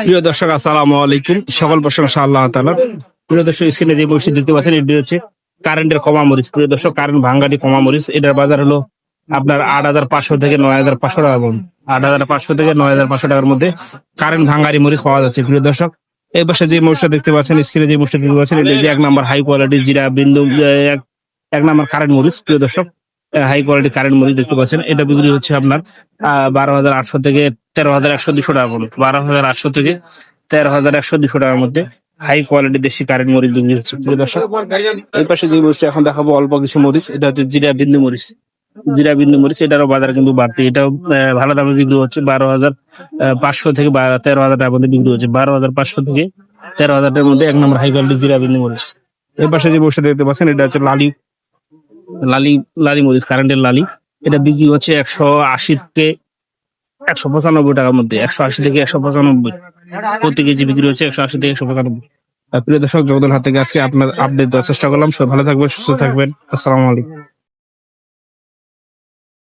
প্রিয় দর্শক, আসসালামু আলাইকুম। সকল প্রশংসা আল্লাহ তাআলার। প্রিয় দর্শক, স্ক্রিনে যে মরিচ দেখতে পাচ্ছেন এটি হচ্ছে কারেন্টের কমা মরিচ। প্রিয় দর্শক, কারেন্ট ভাঙ্গাটি কমা মরিচ, এটার বাজার হলো আপনার 8,500 থেকে 9,500 টাকা পর্যন্ত। 8,500 থেকে 9,500 টাকার মধ্যে কারেন্ট ভাঙ্গারি মরিচ পাওয়া যাচ্ছে। প্রিয় দর্শক, এই পাশে যে মরিচটা দেখতে পাচ্ছেন, স্ক্রিনে যে মরিচটা দেখতে পাচ্ছেন, এটা হচ্ছে 1 নম্বর হাই কোয়ালিটি জিরা বিন্দু, এক নম্বর কারেন্ট মরিচ। প্রিয় দর্শক, হাই কোয়ালিটি কারেন্ট মরিচ দেখতে পাচ্ছেন, এটা বিক্রি হচ্ছে আপনার 12,800 থেকে 13,100-200 টাকা পর্যন্ত। 12,800 থেকে 13,100-200 টাকার মধ্যে হাই কোয়ালিটি দেশি কারেন্ট মরিচ বিক্রি হচ্ছে। প্রিয় দর্শক, এই পাশে যে মরিচটা এখন দেখাবো অল্প কিছু মরিচ, এটা হচ্ছে জিরা বিন্দু মরিচ। জিরা বিন্দু মরিচ, এটারও বাজার কিন্তু বাড়তি। এটাও ভালো দামে বিক্রি হচ্ছে। 12,500 থেকে 13,000 টাকার মধ্যে বিক্রি হচ্ছে। 12,500 থেকে 13,000 টাকার মধ্যে 1 নম্বর হাই কোয়ালিটি জিরা বিন্দু মরিচ। এই পাশে যে মরিচটা দেখতে পাচ্ছেন, এটা হচ্ছে লালি লালি লালি মরিচ, কারেন্টের লালি। এটা বিক্রি হচ্ছে 180 থেকে 195 টাকার মধ্যে। 180 থেকে 195 প্রতি কেজি বিক্রি হচ্ছে। 180 থেকে 195। প্রিয় দর্শক, জগদল হাত থেকে আজকে আপনার আপডেট দেওয়ার চেষ্টা করলাম। সবাই ভালো থাকবেন, সুস্থ থাকবেন। আসসালামু আলাইকুম।